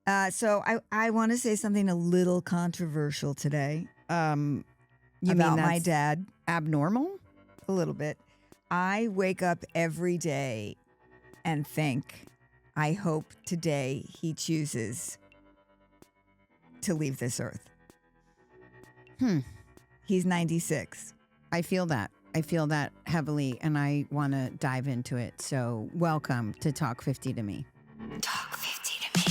So I want to say something a little controversial today You mean about that's my dad. abnormal? A little bit. I wake up every day and think, I hope today he chooses to leave this earth. He's 96. I feel that. I feel that heavily, and I want to dive into it. So welcome to Talk 50 to me. Talk 50 to me.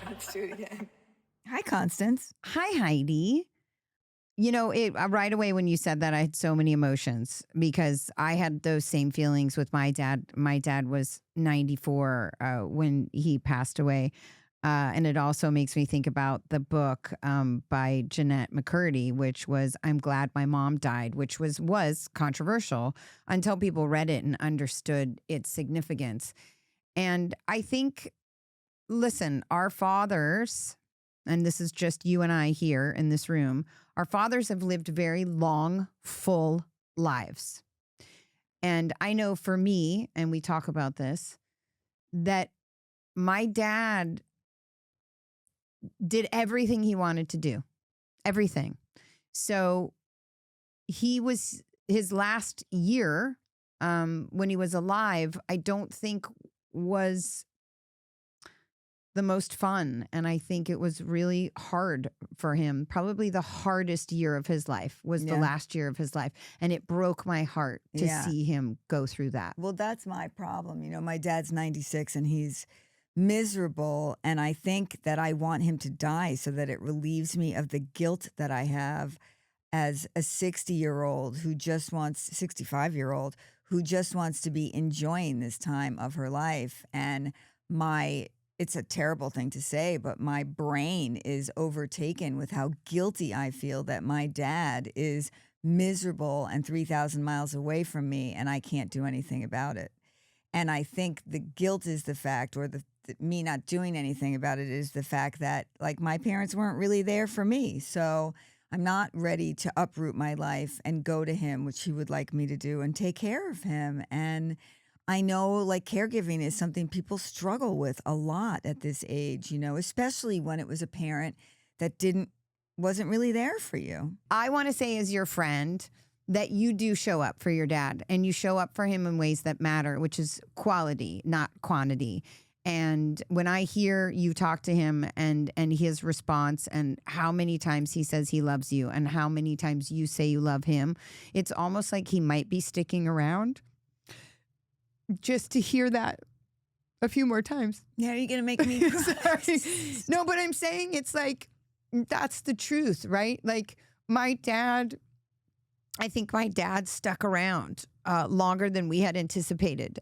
Let's do it again. Hi, Constance. Hi, Heidi. You know, right away when you said that, I had so many emotions because I had those same feelings with my dad. My dad was 94 when he passed away. And it also makes me think about the book by Jeanette McCurdy, which was I'm Glad My Mom Died, which was controversial until people read it and understood its significance. And I think, listen, our fathers, and this is just you and I here in this room, our fathers have lived very long, full lives. And I know for me, and we talk about this, that my dad did everything he wanted to do. Everything. So his last year, when he was alive, I don't think was the most fun. And I think it was really hard for him. Probably the hardest year of his life was the last year of his life. And it broke my heart to see him go through that. Well, that's my problem. You know, my dad's 96 and he's miserable. And I think that I want him to die so that it relieves me of the guilt that I have as a 60-year-old who just wants, 65-year-old who just wants to be enjoying this time of her life. And it's a terrible thing to say, but my brain is overtaken with how guilty I feel that my dad is miserable and 3,000 miles away from me and I can't do anything about it. And I think the guilt is the fact, or me not doing anything about it is the fact that, like, my parents weren't really there for me. So I'm not ready to uproot my life and go to him, which he would like me to do, and take care of him. And I know, like, caregiving is something people struggle with a lot at this age, you know, especially when it was a parent that wasn't really there for you. I want to say, as your friend, that you do show up for your dad, and you show up for him in ways that matter, which is quality, not quantity. And when I hear you talk to him and his response and how many times he says he loves you and how many times you say you love him, it's almost like he might be sticking around just to hear that a few more times. Yeah, are you going to make me cry? No, but I'm saying it's like, that's the truth, right? Like I think my dad stuck around longer than we had anticipated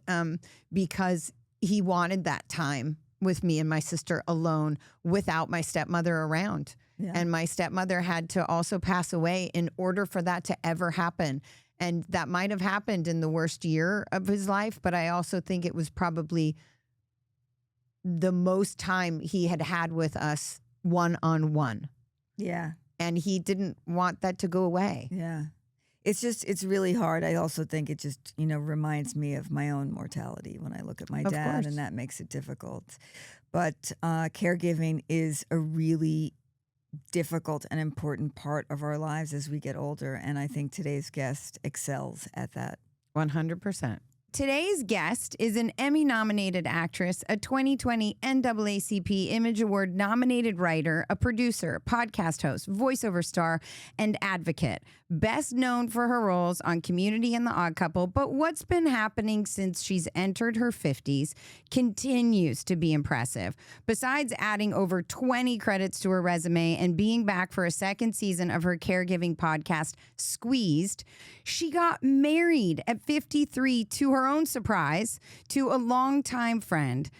because he wanted that time with me and my sister alone without my stepmother around. Yeah. And my stepmother had to also pass away in order for that to ever happen. And that might have happened in the worst year of his life, but I also think it was probably the most time he had with us one-on-one. Yeah. And he didn't want that to go away. Yeah. It's really hard. I also think it just, you know, reminds me of my own mortality when I look at my dad, and that makes it difficult. But caregiving is a really difficult and important part of our lives as we get older. And I think today's guest excels at that. 100%. Today's guest is an Emmy-nominated actress, a 2020 NAACP Image Award-nominated writer, a producer, podcast host, voiceover star, and advocate. Best known for her roles on Community and The Odd Couple, but what's been happening since she's entered her 50s continues to be impressive. Besides adding over 20 credits to her resume and being back for a second season of her caregiving podcast, Squeezed, she got married at 53 to her own surprise to a longtime friend.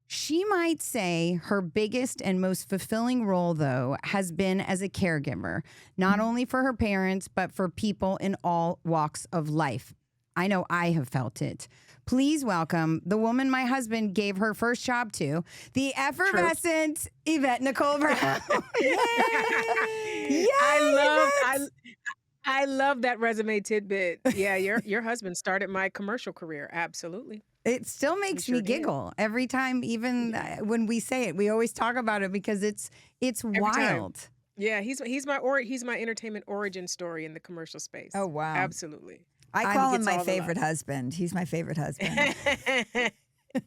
She might say her biggest and most fulfilling role, though, has been as a caregiver, not only for her parents, but for people in all walks of life. I know I have felt it. Please welcome the woman my husband gave her first job to, the effervescent Yvette Nicole Brown. Yay! Yay, Yvette! I love that resume tidbit. Yeah, your husband started my commercial career. Absolutely. It still He makes sure me did. giggle every time, even Yeah. when we say it. We always talk about it because it's Every time. wild. Yeah, he's my entertainment origin story in the commercial space. Oh, wow. Absolutely. I I'm- call He him gets my all the love. favorite husband. He's my favorite husband.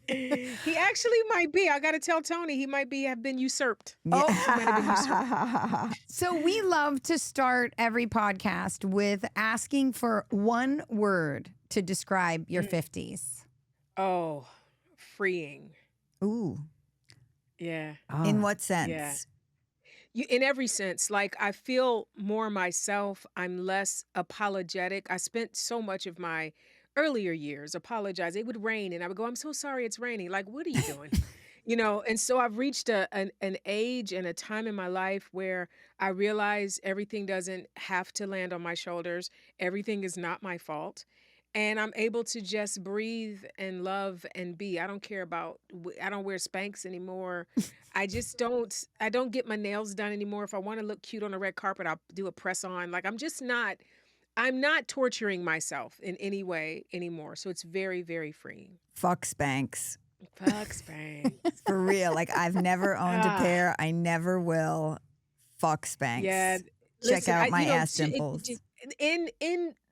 He actually might be. I got to tell Tony, he might have been usurped. Yeah. He might have been usurped. So we love to start every podcast with asking for one word to describe your 50s. Oh, freeing. Ooh. Yeah. In Oh. what sense? Yeah. In every sense, like I feel more myself. I'm less apologetic. I spent so much of my earlier years apologizing. It would rain and I would go, I'm so sorry it's raining. Like, what are you doing? And so I've reached an age and a time in my life where I realize everything doesn't have to land on my shoulders. Everything is not my fault. And I'm able to just breathe and love and be. I don't care about, I don't wear Spanx anymore. I don't get my nails done anymore. If I want to look cute on a red carpet, I'll do a press on. Like I'm not torturing myself in any way anymore. So it's very, very freeing. Fuck Spanx. Fuck Spanx. For real. Like, I've never owned a Ah. pair. I never will. Fuck Spanx. Yeah. Check Listen, out my you know, ass dimples. in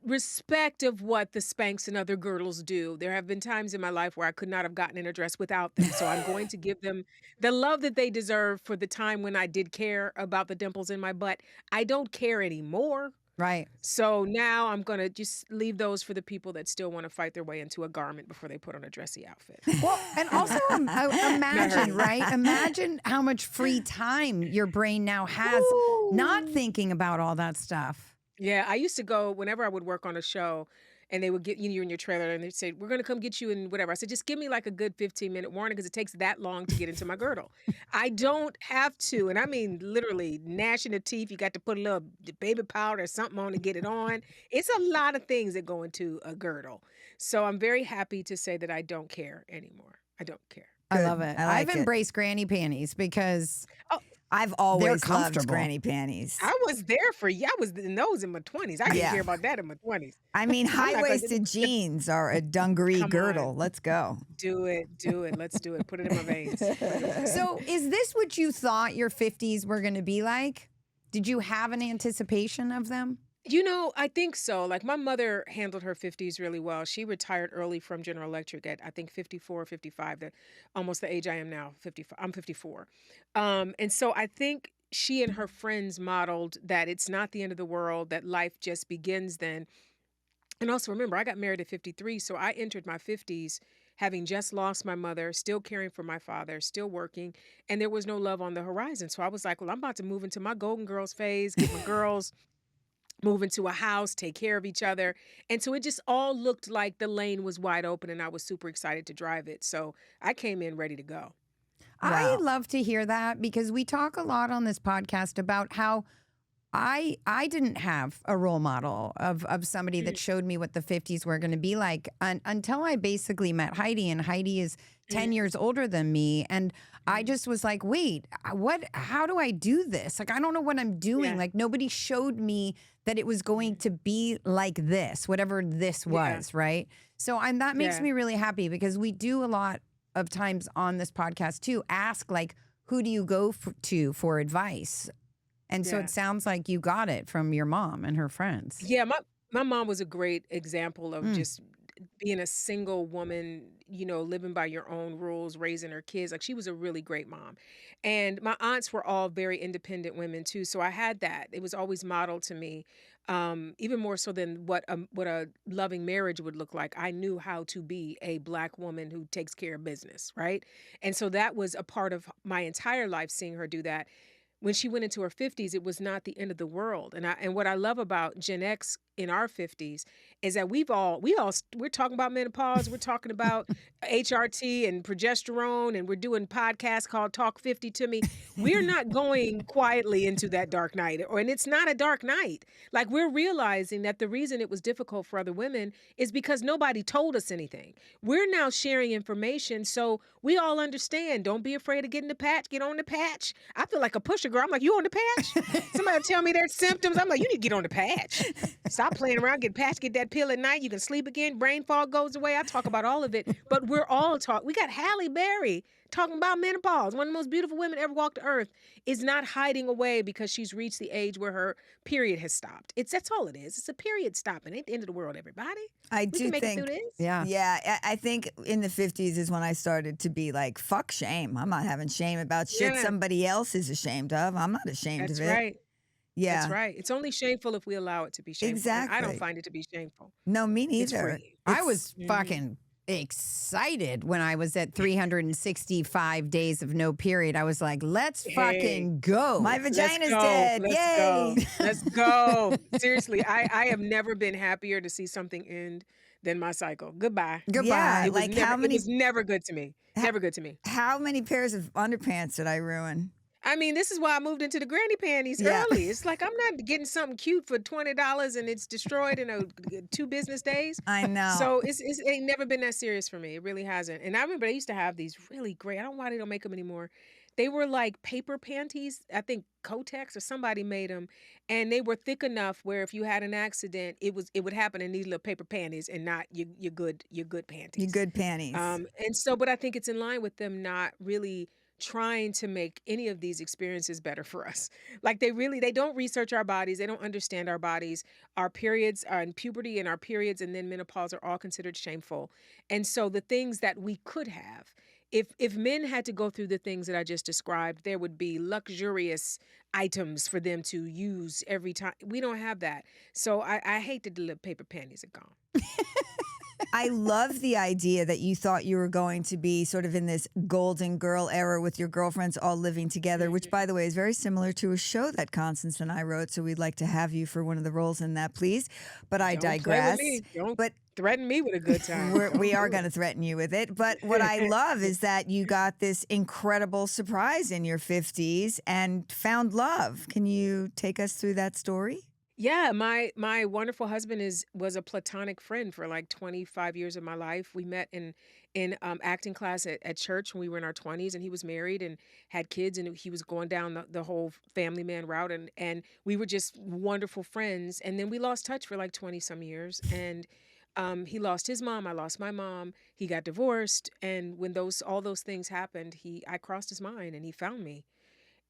respect of what the Spanx and other girdles do, there have been times in my life where I could not have gotten in a dress without them. So I'm going to give them the love that they deserve for the time when I did care about the dimples in my butt. I don't care anymore. Right. So now I'm going to just leave those for the people that still want to fight their way into a garment before they put on a dressy outfit. Well, and also imagine, Never. right? Imagine how much free time your brain now has not thinking about all that stuff. Yeah, I used to go whenever I would work on a show and they would get you in your trailer and they'd say, we're going to come get you in whatever. I said, just give me like a good 15-minute warning because it takes that long to get into my girdle. I don't have to. And I mean, literally gnashing the teeth. You got to put a little baby powder or something on to get it on. It's a lot of things that go into a girdle. So I'm very happy to say that I don't care anymore. I don't care. I Good. love it. I like I've it. embraced granny panties because I've always loved comfortable. granny panties. I was there for you. I was in those in my 20s. I didn't Yeah. care about that in my 20s. I mean, I'm not gonna- high-waisted jeans are a dungaree Come girdle. on. Let's go. Do it. Let's do it. Put it in my veins. Put it in my veins. So, is this what you thought your 50s were going to be like? Did you have an anticipation of them? I think so. Like my mother handled her 50s really well. She retired early from General Electric at I think 54, 55, almost the age I am now, 55. I'm 54. And so I think she and her friends modeled that it's not the end of the world, that life just begins then. And also remember, I got married at 53, so I entered my 50s having just lost my mother, still caring for my father, still working, and there was no love on the horizon. So I was like, well, I'm about to move into my Golden Girls phase, get my girls, move into a house, take care of each other. And so it just all looked like the lane was wide open and I was super excited to drive it. So I came in ready to go. I Wow. love to hear that because we talk a lot on this podcast about how I didn't have a role model of somebody that showed me what the 50s were going to be like until I basically met Heidi, and Heidi is 10 years older than me, and I just was like, wait, how do I do this? Like, I don't know what I'm doing. Yeah. Like, nobody showed me that it was going to be like this, whatever this was, right? So that makes Yeah. me really happy because we do a lot of times on this podcast too ask, like, who do you go to for advice? And so Yeah. it sounds like you got it from your mom and her friends. Yeah, my mom was a great example of Mm. just being a single woman, living by your own rules, raising her kids. Like she was a really great mom. And my aunts were all very independent women too. So I had that. It was always modeled to me. Even more so than what a loving marriage would look like. I knew how to be a Black woman who takes care of business, right? And so that was a part of my entire life, seeing her do that. When she went into her 50s, it was not the end of the world. And what I love about Gen X in our 50s is that we're talking about menopause, we're talking about HRT and progesterone, and we're doing podcasts called Talk 50 to Me. We're not going quietly into that dark night, and it's not a dark night. Like, we're realizing that the reason it was difficult for other women is because nobody told us anything. We're now sharing information, so we all understand. Don't be afraid of getting the patch. Get on the patch. I feel like a pusher girl. I'm like, you on the patch? Somebody tell me their symptoms. I'm like, you need to get on the patch. Stop playing around, get patch, get that pill at night. You can sleep again. Brain fog goes away. I talk about all of it, but we're all talking. We got Halle Berry talking about menopause. One of the most beautiful women ever walked the earth is not hiding away because she's reached the age where her period has stopped. That's all it is. It's a period stopping. It ain't the end of the world, everybody. I We do can make it through think, this. Yeah. yeah, I think in the 50s is when I started to be like, fuck shame. I'm not having shame about shit Yeah, somebody else is ashamed of. I'm not ashamed of that's it. right. That's Yeah, right. It's only shameful if we allow it to be shameful, and I don't exactly. find it to be shameful. No, me It's neither. freeing. I It's, was Mhm. fucking excited when I was at 365 days of no period. I was like, let's Hey, fucking my go. let's vagina's go. dead. Let's Yay. go. Let's go. Seriously, I have never been happier to see something end than my cycle. Goodbye. Yeah, Goodbye. like It was never good to me. ha- Never good to me. how many pairs of underpants did I ruin? I mean, this is why I moved into the granny panties Yeah. early. It's like I'm not getting something cute for $20 and it's destroyed in 2 business days. I know. So it ain't never been that serious for me. It really hasn't. And I remember I used to have these really great. I don't know why they don't make them anymore. They were like paper panties. I think Kotex or somebody made them, and they were thick enough where if you had an accident, it would happen in these little paper panties and not your good You panties. good panties. And so, but I think it's in line with them not really trying to make any of these experiences better for us. Like they don't research our bodies. They don't understand our bodies. Our periods are in puberty and our periods and then menopause are all considered shameful. And so the things that we could have, if men had to go through the things that I just described, there would be luxurious items for them to use every time. We don't have that. So I hate that the little paper panties are gone. I love the idea that you thought you were going to be sort of in this golden girl era with your girlfriends all living together, which, by the way, is very similar to a show that Constance and I wrote. So we'd like to have you for one of the roles in that, please. But I Don't play with digress. me. Don't But threaten me with a good time. we Don't are do going to threaten you with it. But what I love is that you got this incredible surprise in your 50s and found love. Can you take us through that story? Yeah, my wonderful husband was a platonic friend for like 25 years of my life. We met in acting class at church when we were in our 20s, and he was married and had kids, and he was going down the whole family man route, and we were just wonderful friends. And then we lost touch for like 20 some years, and he lost his mom, I lost my mom, he got divorced, and when all those things happened, I crossed his mind and he found me.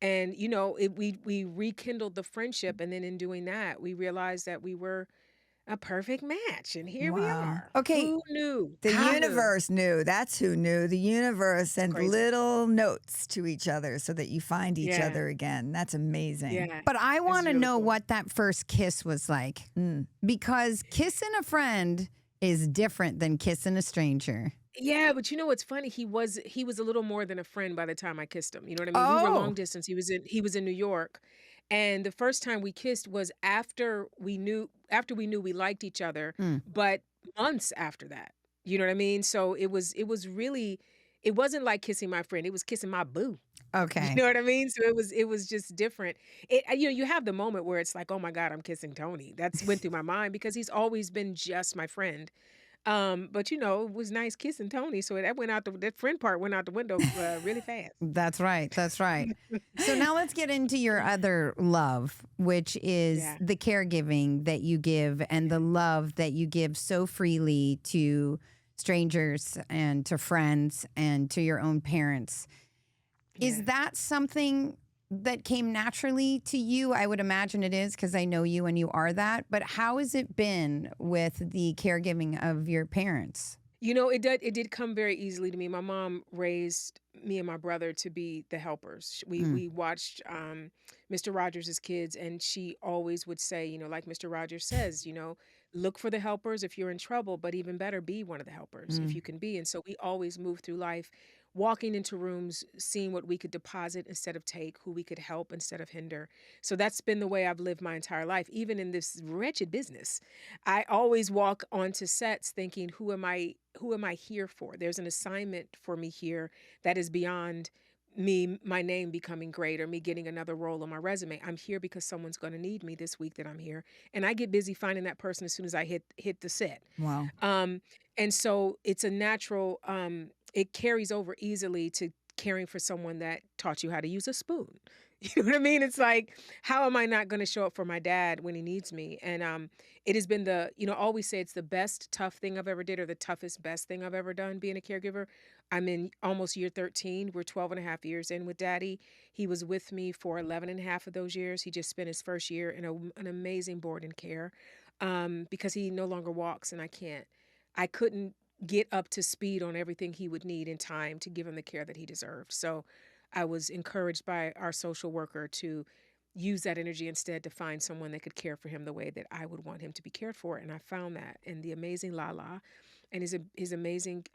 And we rekindled the friendship, and then in doing that, we realized that we were a perfect match, and here we Wow. are. Okay. Who knew? The Who knew? universe knew. That's who knew. The universe sent Crazy. little notes to each other so that you find each Yeah. other again. That's amazing. Yeah. But I It's want to really know cool. what that first kiss was like Mm. because kissing a friend is different than kissing a stranger. Yeah, but you know what's funny? He was a little more than a friend by the time I kissed him. You know what I mean? We were long Oh, distance. He was in New York. And the first time we kissed was after we knew we liked each other, mm, but months after that. You know what I mean? So it wasn't like kissing my friend. It was kissing my boo. You okay. know what I mean? So it was just different. You have the moment where it's like, oh my God, I'm kissing Tony. That's went through my mind because he's always been just my friend. But it was nice kissing Tony, so that friend part went out the window really fast. That's right. That's right. So now let's get into your other love, which is Yeah. the caregiving that you give and the love that you give so freely to strangers and to friends and to your own parents. Is Yeah. that something that came naturally to you? I would imagine it is because I know you and you are that. But how has it been with the caregiving of your parents? It did come very easily to me. My mom raised me and my brother to be the helpers. We Mm, we watched Mr. Rogers as kids, and she always would say, like Mr. Rogers says, look for the helpers if you're in trouble, but even better, be one of the helpers if mm. you can be. And so we always moved through life walking into rooms, seeing what we could deposit instead of take, who we could help instead of hinder. So that's been the way I've lived my entire life, even in this wretched business. I always walk onto sets thinking, who am I here for? There's an assignment for me here that is beyond me, my name becoming great or me getting another role on my resume. I'm here because someone's going to need me this week that I'm here. And I get busy finding that person as soon as I hit the set. Wow. Um, and so it's a natural, it carries over easily to caring for someone that taught you how to use a spoon. You know what I mean? It's like, how am I not going to show up for my dad when he needs me? And it has been always say it's the best tough thing I've ever did or the toughest best thing I've ever done being a caregiver. I'm in almost year 13. We're 12 and a half years in with daddy. He was with me for 11 and a half of those years. He just spent his first year in an amazing board and care because he no longer walks and I couldn't get up to speed on everything he would need in time to give him the care that he deserved. So I was encouraged by our social worker to use that energy instead to find someone that could care for him the way that I would want him to be cared for. And I found that in the amazing Lala and his amazing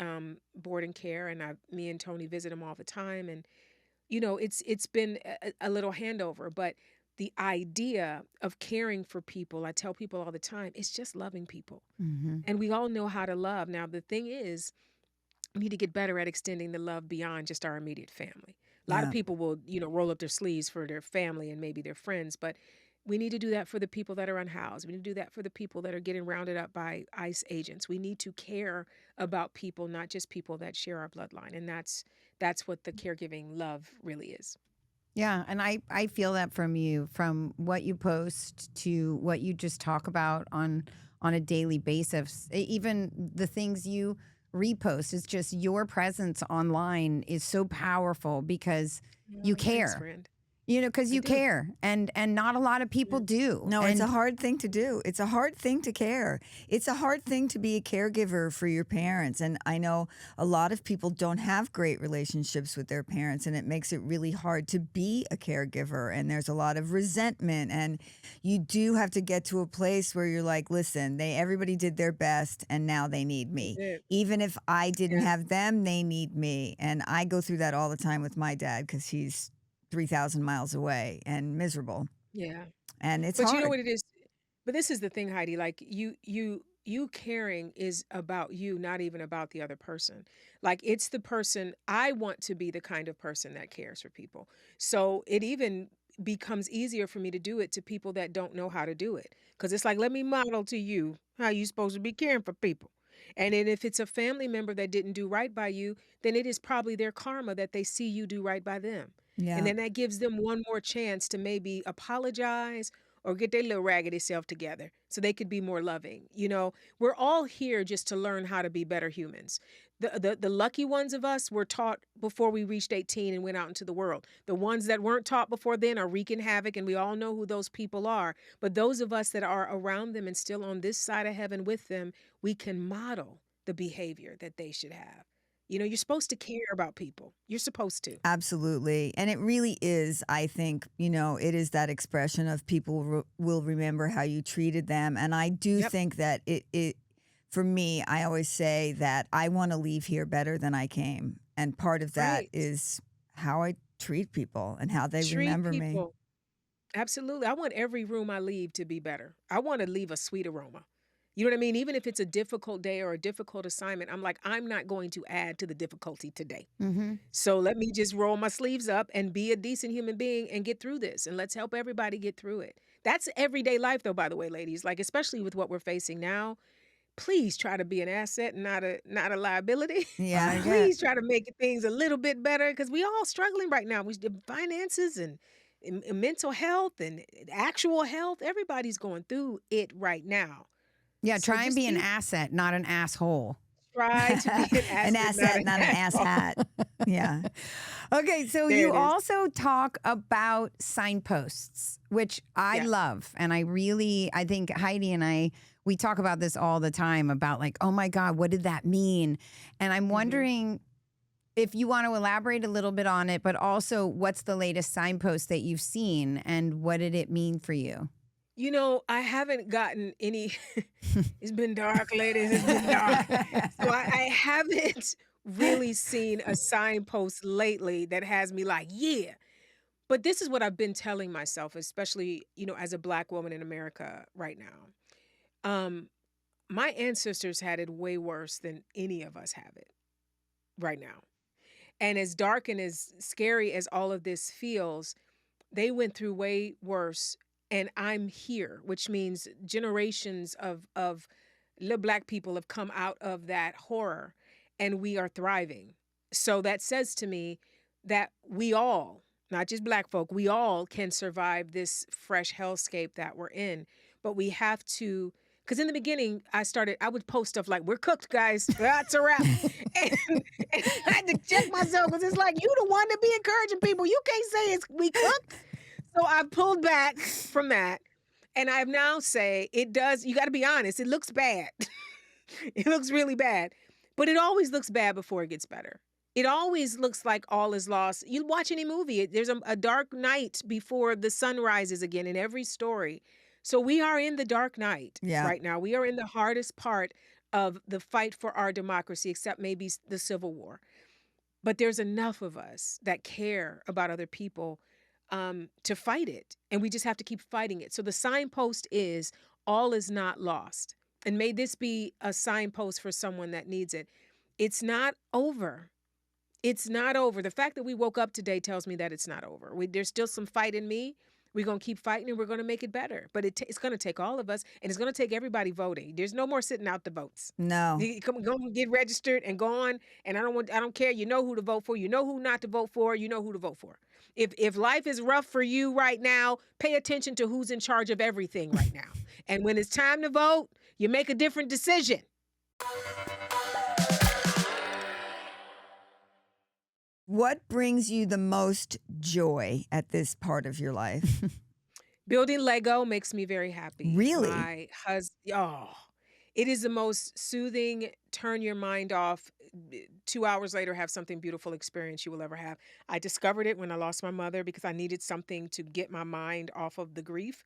board and care. And me and Tony visit him all the time. And it's been a little handover, but the idea of caring for people, I tell people all the time, it's just loving people. Mm-hmm. And we all know how to love. Now, the thing is, we need to get better at extending the love beyond just our immediate family. A lot of Yeah. people will, roll up their sleeves for their family and maybe their friends, but we need to do that for the people that are unhoused. We need to do that for the people that are getting rounded up by ICE agents. We need to care about people, not just people that share our bloodline. And that's what the caregiving love really is. Yeah, and I feel that from you, from what you post to what you just talk about on a daily basis. Even the things you repost, it's just your presence online is so powerful because you Oh, thanks, care. friend. Because I you do. care, and not a lot of people Yeah. do. No, it's a And hard thing to do. It's a hard thing to care. It's a hard thing to be a caregiver for your parents. And I know a lot of people don't have great relationships with their parents, and it makes it really hard to be a caregiver. And there's a lot of resentment. And you do have to get to a place where you're like, listen, everybody did their best, and now they need They me. did. Even if I didn't Yeah. have them, they need me. And I go through that all the time with my dad because he's 3,000 miles away and miserable. Yeah. And it's But you know hard. what it is? But this is the thing, Heidi, like you caring is about you, not even about the other person. Like it's the person I want to be the kind of person that cares for people. So it even becomes easier for me to do it to people that don't know how to do it. Cuz it's like let me model to you how you supposed to be caring for people. And then if it's a family member that didn't do right by you, then it is probably their karma that they see you do right by them. And Yeah. then that gives them one more chance to maybe apologize or get their little raggedy self together so they could be more loving. We're all here just to learn how to be better humans. The lucky ones of us were taught before we reached 18 and went out into the world. The ones that weren't taught before then are wreaking havoc, and we all know who those people are. But those of us that are around them and still on this side of heaven with them, we can model the behavior that they should have. You're supposed to care about people. You're supposed to. Absolutely. And it really is, I think, it is that expression of people will remember how you treated them. And I do Yep. think that for me, I always say that I want to leave here better than I came. And part of that Right. is how I treat people and how they Treat remember me. people. Absolutely. I want every room I leave to be better. I want to leave a sweet aroma. You know what I mean? Even if it's a difficult day or a difficult assignment, I'm like, I'm not going to add to the difficulty today. mm-hmm. So let me just roll my sleeves up and be a decent human being and get through this. And let's help everybody get through it. That's everyday life, though, by the way, ladies. Like, especially with what we're facing now, please try to be an asset, not a liability. Yeah, I get. Please try to make things a little bit better because we all struggling right now. We the finances and mental health and actual health. Everybody's going through it right now. Yeah, So try and just be an asset, not an asshole. try to be an An asset, asset, not an ass hat. Yeah. Okay, so There you it is. also talk about signposts, which I Yes. love. And I think Heidi and we talk about this all the time about like, oh my God, what did that mean? And I'm Mhm. wondering if you want to elaborate a little bit on it, but also what's the latest signpost that you've seen and what did it mean for you? I haven't gotten any. It's been dark, ladies. It's been dark. So I haven't really seen a signpost lately that has me like, yeah. But this is what I've been telling myself, especially, as a Black woman in America right now. Um, my ancestors had it way worse than any of us have it right now. And as dark and as scary as all of this feels, they went through way worse. And I'm here, which means generations of little Black people have come out of that horror and we are thriving. So that says to me that we all, not just Black folk, we all can survive this fresh hellscape that we're in. But we have to, because in the beginning, I would post stuff like, we're cooked, guys. That's a wrap. And, and I had to check myself because it's like, you the one to be encouraging people. You can't say we cooked. So I pulled back from that. And I now say it does, you got to be honest, it looks bad. It looks really bad. But it always looks bad before it gets better. It always looks like all is lost. You watch any movie, there's a dark night before the sun rises again in every story. So we are in the dark night Yeah. right now. We are in the hardest part of the fight for our democracy, except maybe the Civil War. But there's enough of us that care about other people to fight it. And we just have to keep fighting it. So the signpost is all is not lost. And may this be a signpost for someone that needs it. It's not over. It's not over. The fact that we woke up today tells me that it's not over. There's still some fight in me. We're going to keep fighting and we're going to make it better. But it's going to take all of us, and it's going to take everybody voting. There's no more sitting out the votes. No. You go and get registered and go on. And I don't care. You know who to vote for. You know who not to vote for. You know who to vote for. If life is rough for you right now, pay attention to who's in charge of everything right now. And when it's time to vote, you make a different decision. What brings you the most joy at this part of your life? Building Lego makes me very happy. Really? My husband, it is the most soothing, turn your mind off, 2 hours later have something beautiful experience you will ever have. I discovered it when I lost my mother because I needed something to get my mind off of the grief.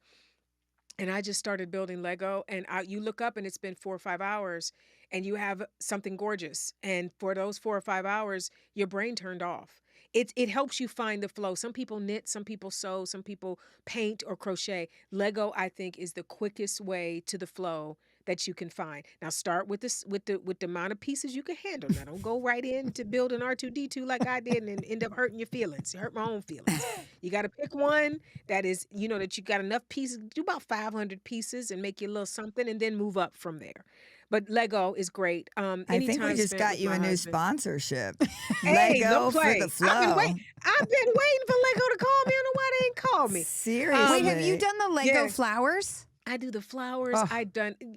And I just started building Lego, and you look up and it's been 4 or 5 hours and you have something gorgeous. And for those 4 or 5 hours, your brain turned off. It helps you find the flow. Some people knit, some people sew, some people paint or crochet. Lego, I think, is the quickest way to the flow that you can find. Now start with the amount of pieces you can handle. Now don't go right into building R2D2 like I did and end up hurting your feelings. Hurt my own feelings. You got to pick one that is, that you got enough pieces. Do about 500 pieces and make your little something, and then move up from there. But Lego is great. I think Any we time just spent got with you my a new husband. sponsorship. Hey, Lego don't for play. the I've flow. been waiting for Lego to call me. I don't know why they ain't called me. Seriously. Wait, have you done the Lego Yeah. flowers? I do the flowers. Oh.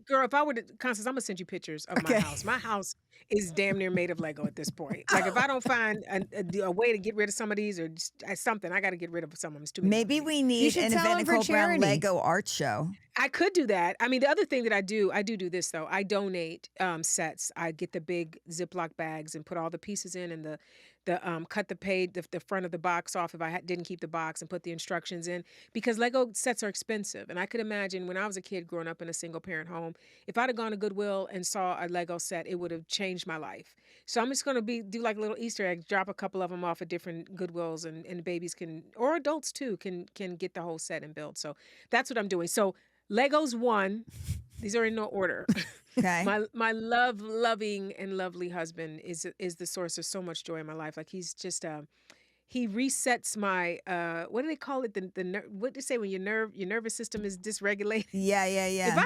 Girl, if I were to, Constance, I'm gonna send you pictures of Okay. my house. My house is damn near made of Lego at this point. Like if I don't find a way to get rid of some of these or just, something, I got to get rid of some of them. It's too many. Maybe we need should an sell Yvette them for Nicole Brown charity. Lego art show. I could do that. I mean, the other thing that I do this though. I donate sets. I get the big Ziploc bags and put all the pieces in, and the cut the front of the box off if I didn't keep the box, and put the instructions in, because Lego sets are expensive. And I could imagine when I was a kid growing up in a single parent home, if I'd have gone to Goodwill and saw a Lego set, it would have changed my life. So I'm just going to do like little Easter eggs, drop a couple of them off at different Goodwills, and babies can, or adults too, can get the whole set and build. So that's what I'm doing. So Lego's one. These are in no order. Okay. My loving and lovely husband is the source of so much joy in my life. Like he's just he resets my what do they call it? What do they say when your nervous system is dysregulated? Yeah. If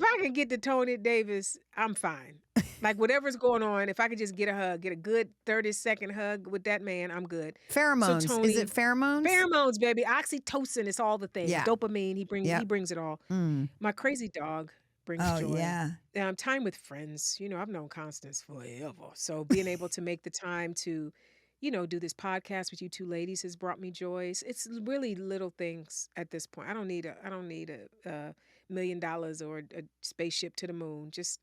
I can get to Tony Davis, I'm fine. Like whatever's going on, if I could just get a good 30-second hug with that man, I'm good. Pheromones. Tony, Is it pheromones? Pheromones, baby. Oxytocin, it's all the things. Yeah. Dopamine, he Yep. brings it all. Mm. My crazy dog brings Oh, joy. yeah. Time with friends. I've known Constance forever. So being able to make the time to, do this podcast with you two ladies has brought me joy. It's really little things at this point. I don't need a $1 million or a spaceship to the moon. Just,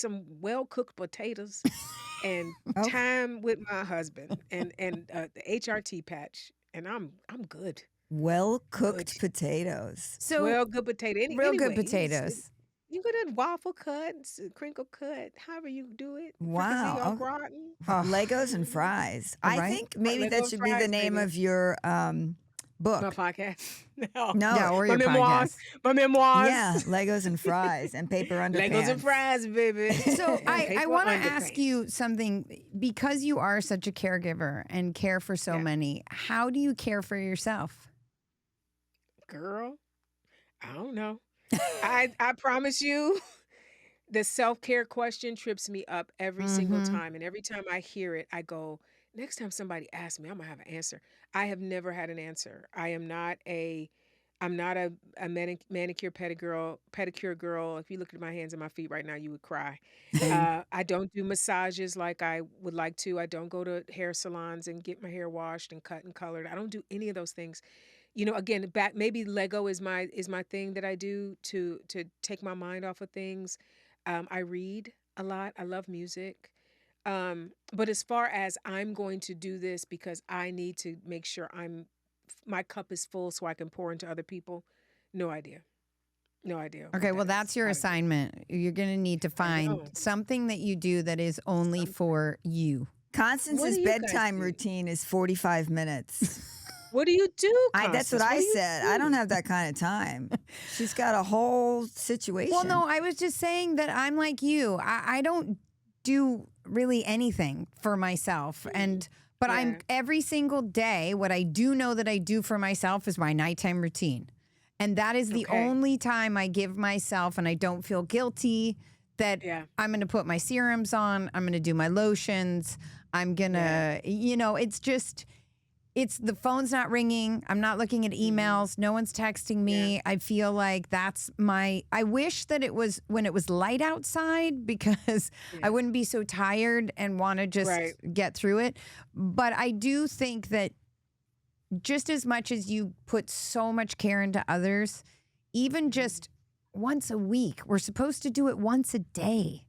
some well-cooked potatoes and Oh. time with my husband and the HRT patch. And I'm good. Well cooked Good. potatoes. So Well, good potato. real good Anyway, potatoes. You could have waffle cuts, crinkle cut, however you do it, fricassee Wow. au gratin. Legos and Mhm. fries. I Right? think maybe Lego that and should be the fries, name baby. of your My book. podcast. No. No, Yeah, or My your memoirs. podcast. My memoirs. yeah, Legos and fries and paper Legos and underpants. fries, baby. So And I paper want to ask underpants. you something because you are such a caregiver and care for so Yeah. many. How do you care for yourself? Girl, I don't know. I promise you, the self-care question trips me up every single Mm-hmm. time. And every time I hear it, I go, next time somebody asks me, I'm gonna have an answer. I have never had an answer. I'm not a manicure pedicure girl. If you look at my hands and my feet right now, you would cry. Same. I don't do massages like I would like to. I don't go to hair salons and get my hair washed and cut and colored. I don't do any of those things. Again, back maybe Lego is my thing that I do to take my mind off of things. I read a lot. I love music. But as far as I'm going to do this because I need to make sure my cup is full so I can pour into other people, no idea. No idea what Okay, well, that is. that's your How to do it. assignment. You're going to need to I find know. something that you do that is only Something. for you. What Constance's do you guys bedtime do? routine is 45 minutes. What do you do, That's what Constance? What I do you said. I don't do? have that kind of time. She's got a whole Well, situation. no, I was just saying that I'm like you. I don't do really anything for myself. But I'm Yeah. every single day, what I do know that I do for myself is my nighttime routine. And that is the Okay. only time I give myself, and I don't feel guilty that Yeah. I'm going to put my serums on. I'm going to do my lotions. I'm going Yeah. to, it's the phone's not ringing. I'm not looking at Mhm. emails. No one's texting Yeah. me. I feel like I wish that it was when it was light outside because I Yeah. wouldn't be so tired and want to just Right. get through it. But I do think that just as much as you put so much care into others, even Mhm. just once a week, we're supposed to do it once a day.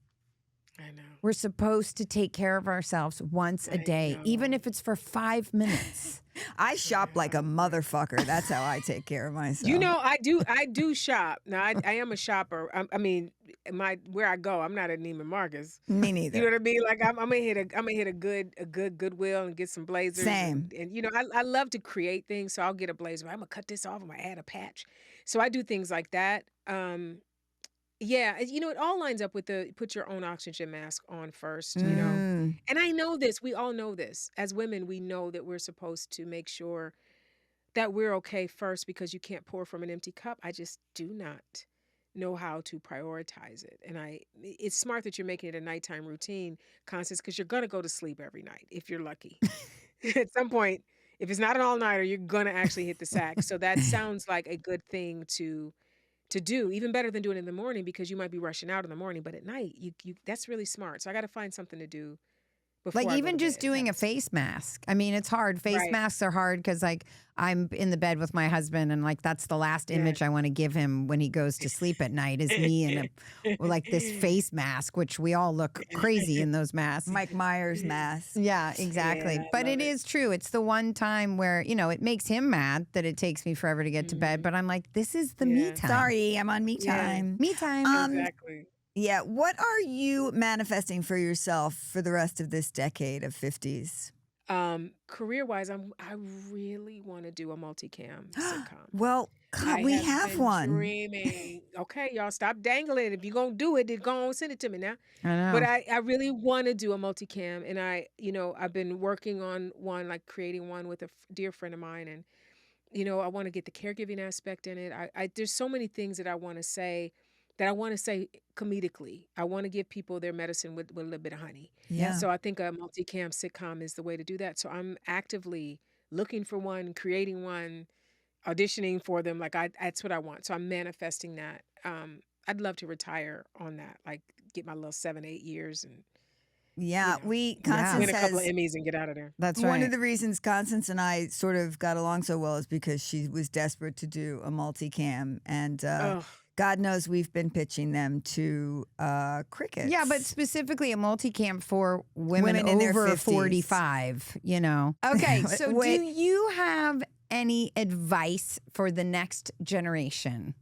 I know. We're supposed to take care of ourselves once a I day, even know. if it's for 5 minutes. I shop like a Yeah. motherfucker. That's how I take care of myself. I do shop. Now I am a shopper. I mean, where I go, I'm not at Neiman Marcus. Me You know neither. what I mean? Like I'm gonna hit a good Goodwill and get some blazers Same. and I love to create things, so I'll get a blazer. I'm gonna cut this off, I'm gonna add a patch. So I do things like that. Yeah, it all lines up with the put your own oxygen mask on first. Mm. And I know this, we all know this. As women, we know that we're supposed to make sure that we're okay first because you can't pour from an empty cup. I just do not know how to prioritize it. And it's smart that you're making it a nighttime routine, Constance, because you're gonna go to sleep every night if you're lucky. At some point, if it's not an all-nighter, you're gonna actually hit the sack. So that sounds like a good thing to do, even better than doing it in the morning because you might be rushing out in the morning, but at night, you that's really smart. So I got to find something to do before Like I go even to just bed. doing a That's face mask. I mean, it's hard. Face right. masks are hard because like I'm in the bed with my husband and like that's the last Yeah. image I want to give him when he goes to sleep at night is me in like this face mask, which we all look crazy in those masks. Mike Myers mask. Yeah, exactly. Yeah, I But love it it. is true. It's the one time where, it makes him mad that it takes me forever to get to bed. Mhm. But I'm like, this is the me Yeah. time. Sorry, I'm on me Yeah. time. Me time. Exactly. Yeah. What are you manifesting for yourself for the rest of this decade of 50s? Career-wise, I really want to do a multicam sitcom. Well, God, I we have have been one. dreaming. Okay, y'all stop dangling. If you're gonna do it, then go on, send it to me now. I But know. I really want to do a multicam, and I've been working on one, like creating one with a dear friend of mine, and I want to get the caregiving aspect in it. There's so many things that I want to say comedically. I want to give people their medicine with a little bit of honey. Yeah. So I think a multicam sitcom is the way to do that. So I'm actively looking for one, creating one, auditioning for them. Like that's what I want. So I'm manifesting that. I'd love to retire on that, like get my little 7, 8 years and Yeah. win Constance a couple of has Emmys and get out of there. That's one right. of the reasons Constance and I sort of got along so well is because she was desperate to do a multicam. And Oh, God knows we've been pitching them to crickets. Yeah, but specifically a multicam for women Women in their over 50s. 45, Okay, so Wait. do you have any advice for the next generation?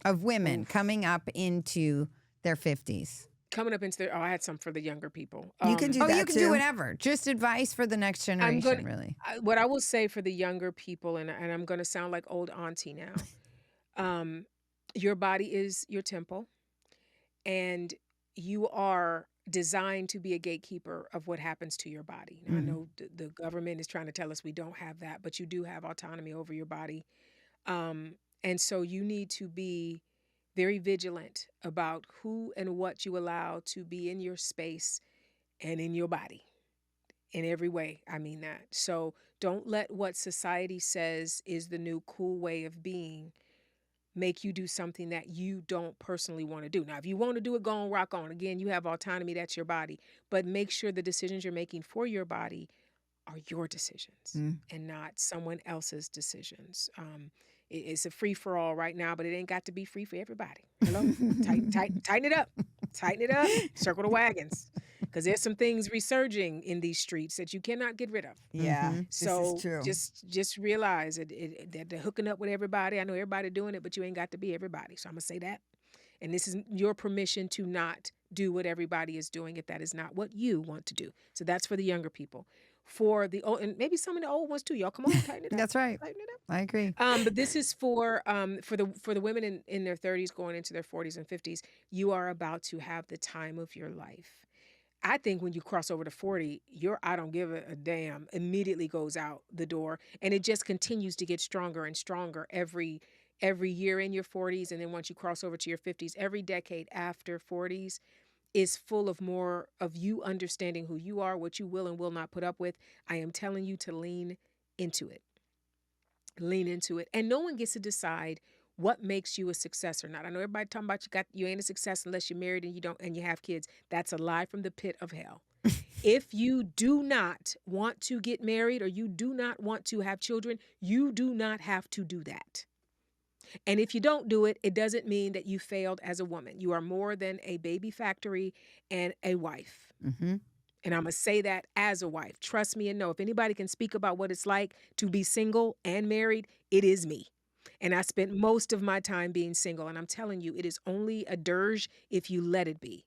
of women Oof. coming up into their 50s? Coming up into the, oh, I had some for the younger people. You can do Oh, you that can do too. whatever. Just advice for the next I'm gonna, generation, really. what I will say for the younger people, and I'm gonna sound like old auntie now. Um, your body is your temple, and you are designed to be a gatekeeper of what happens to your body. Now, I Mm. know the government is trying to tell us we don't have that, but you do have autonomy over your body. And so you need to be very vigilant about who and what you allow to be in your space and in your body in every way. I mean that. So don't let what society says is the new cool way of being make you do something that you don't personally want to do. Now, if you want to do it, go on, rock on. Again, you have autonomy, that's your body. But make sure the decisions you're making for your body are your decisions Mm. and not someone else's decisions. It's a free for all right now, but it ain't got to be free for everybody. Hello, tighten it up, tighten it up, circle the wagons, because there's some things resurging in these streets that you cannot get rid of. Yeah, Mhm. this is So true. just realize that they're hooking up with everybody. I know everybody doing it, but you ain't got to be everybody. So I'm gonna say that. And this is your permission to not do what everybody is doing if that is not what you want to do. So that's for the younger people. For the old, and maybe some of the old ones too. Y'all, come on, tighten it up, That's right. tighten it up. I agree. But this is for the women in their 30s going into their 40s and 50s. You are about to have the time of your life. I think when you cross over to 40, your I don't give a damn immediately goes out the door, and it just continues to get stronger and stronger every year in your 40s, and then once you cross over to your 50s, every decade after 40s is full of more of you understanding who you are, what you will and will not put up with. I am telling you to lean into it. Lean into it. And no one gets to decide what makes you a success or not. I know everybody talking about you ain't a success unless you're married and you don't and you have kids. That's a lie from the pit of hell. If you do not want to get married or you do not want to have children, you do not have to do that. And if you don't do it, it doesn't mean that you failed as a woman. You are more than a baby factory and a wife. Mm-hmm. And I'm going to say that as a wife. Trust me and know if anybody can speak about what it's like to be single and married, it is me. And I spent most of my time being single. And I'm telling you, it is only a dirge if you let it be.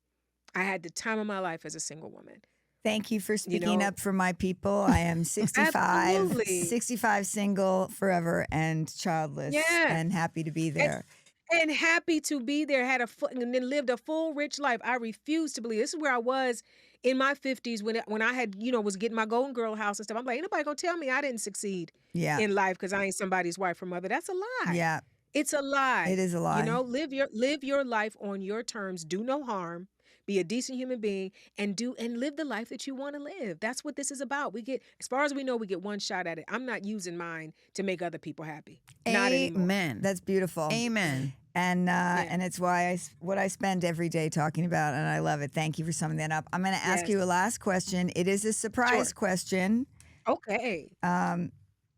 I had the time of my life as a single woman. Thank you for You speaking know, up for my people. I am 65, absolutely. 65 single forever and childless Yeah. and happy to be And there. and happy to be there, and then lived a full, rich life. I refuse to believe this is where I was in my 50s when I had, was getting my Golden Girl house and stuff. I'm like, ain't nobody gonna tell me I didn't succeed Yeah. in life because I ain't somebody's wife or mother. That's a lie. Yeah. It's a It lie. is a lie. Live your life on your terms. Do no harm. Be a decent human being and live the life that you want to live. That's what this is about. As far as we know, we get one shot at it. I'm not using mine to make other people happy. Not anymore. Amen. That's beautiful. Amen. And Yeah. and it's why what I spend every day talking about, and I love it. Thank you for summing that up. I'm going to ask you a Yes. last question. It is a surprise Sure. question. Okay.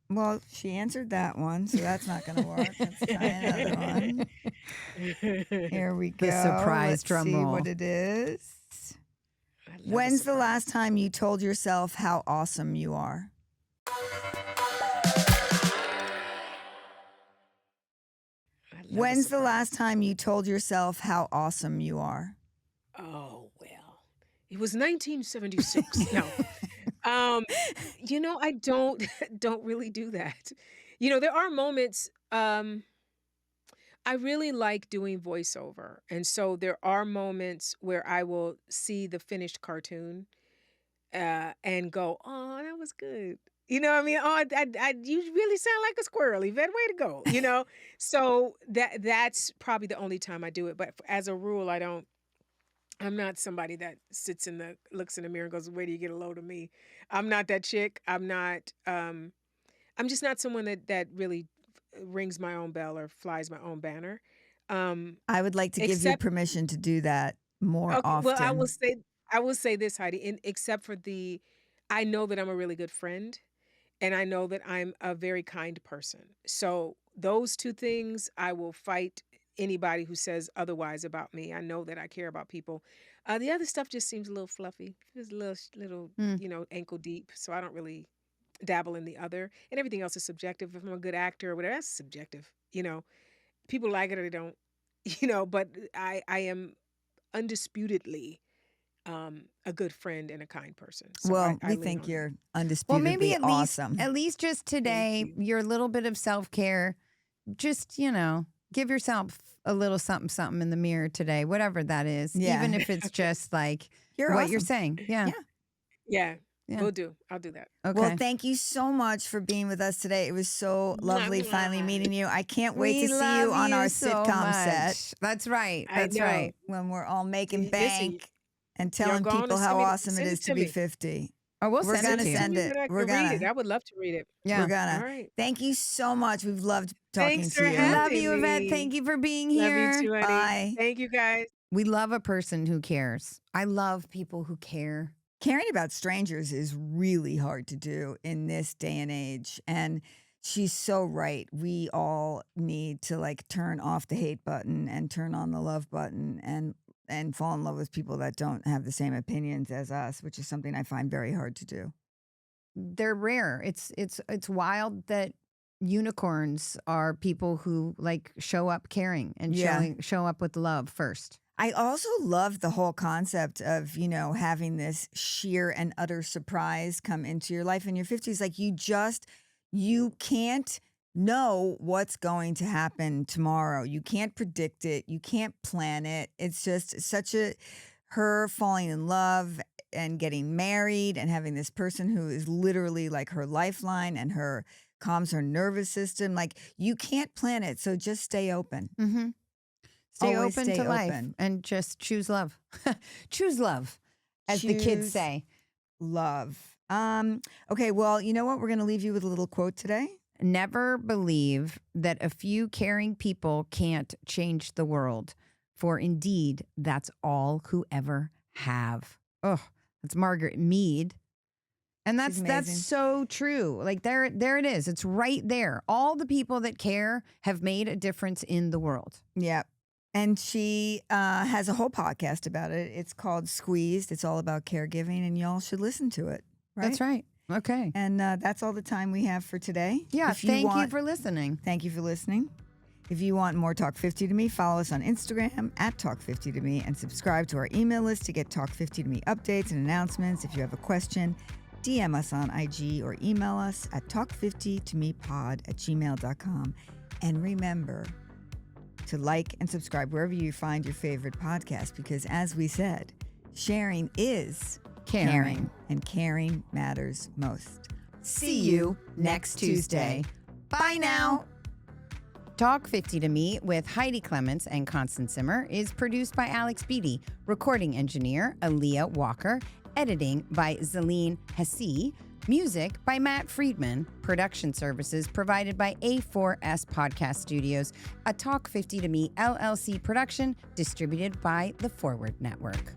Well, she answered that one, so that's not going to work. Let's try another one. Here we go. The surprise Let's drum see roll. what it is. I love a When's the surprise. last time you told yourself how awesome you are? I love a When's the surprise. last time you told yourself how awesome you are? Oh, well, it was 1976. No. Um, I don't don't really do that. There are moments I really like doing voiceover. And so there are moments where I will see the finished cartoon and go, "Oh, that was good." You know what I mean? "Oh, you really sound like a squirrel, Yvette. Way to go." So that's probably the only time I do it. But as a rule, I don't. I'm not somebody that looks in the mirror and goes, "Where do you get a load of me?" I'm not that chick. I'm not. I'm just not someone that really rings my own bell or flies my own banner. Um, I would like to give you except permission to do that more Okay, well, often. I will say this, Heidi, except for I know that I'm a really good friend, and I know that I'm a very kind person. So those two things, I will fight anybody who says otherwise about me. I know that I care about people. The other stuff just seems a little fluffy. It's a little, Mm. ankle deep. So I don't really dabble in the other, and everything else is subjective. If I'm a good actor or whatever, that's subjective. People like it or they don't. but I am undisputedly a good friend and a kind person. So Well, I we lean think on that. you're Well, maybe undisputedly awesome. at least just Thank today, you. your little bit of self-care, just, give yourself a little something something in the mirror today, whatever that is, even Yeah, if it's just like you're what you're awesome. saying. Yeah. Yeah. Yeah, Yeah. will do. I'll do that. Well, Okay. thank you so much for being with us today. It was so Mwah, lovely finally mwah. meeting you. I can't wait We to see you love on our you so sitcom set much. That's right. I That's know. right. when we're all making Listen, bank and y'all telling go on people and how awesome it send is it to to be me. 50. Oh, we'll We're send it gonna Send to it you. to send me it. when I We're can read it. gonna. I would love to read it. We're Yeah. All gonna. right. Thank you so much. We've loved talking Thanks to for you. Love having you, Yvette. Thank me. you for being Love you here. too, honey. Bye. Thank you, guys. We love a person who cares. I love people who care. Caring about strangers is really hard to do in this day and age. And she's so right. We all need to like turn off the hate button and turn on the love button and fall in love with people that don't have the same opinions as us, which is something I find very hard to do. They're rare. It's wild that unicorns are people who like show up caring and Yeah. show up with love first. I also love the whole concept of, having this sheer and utter surprise come into your life in your 50s. Like you can't know what's going to happen tomorrow. You can't predict it. You can't plan it. It's just her falling in love and getting married and having this person who is literally like her lifeline and calms her nervous system. Like you can't plan it. So just stay open. Mm-hmm. Stay Always open stay to life open. and just choose love. Choose love, as the kids Choose say. love. Okay, well, you know what? We're going to leave you with a little quote today. Never believe that a few caring people can't change the world, for indeed, that's all who ever have. Oh, that's Margaret Mead. And She's that's amazing. so true. Like there it is. It's right there. All the people that care have made a difference in the world. Yeah. And she has a whole podcast about it. It's called Squeezed. It's all about caregiving, and y'all should listen to it. Right? That's right. Okay. And that's all the time we have for today. Yeah. If Thank you want- for listening. Thank you for listening. If you want more Talk 50 to Me, follow us on Instagram at Talk 50 to Me and subscribe to our email list to get Talk 50 to Me updates and announcements. If you have a question, DM us on IG or email us at talk50tomepod@gmail.com. And remember to like and subscribe wherever you find your favorite podcast, because as we said, sharing is Caring. and caring matters most. See you next Tuesday. Bye now. Talk 50 to Me with Heidi Clements and Constance Zimmer is produced by Alex Beatty, recording engineer Aaliyah Walker, editing by Zaleen Hassi, music by Matt Friedman, production services provided by A4S Podcast Studios, a Talk 50 to Me LLC production distributed by the Forward Network.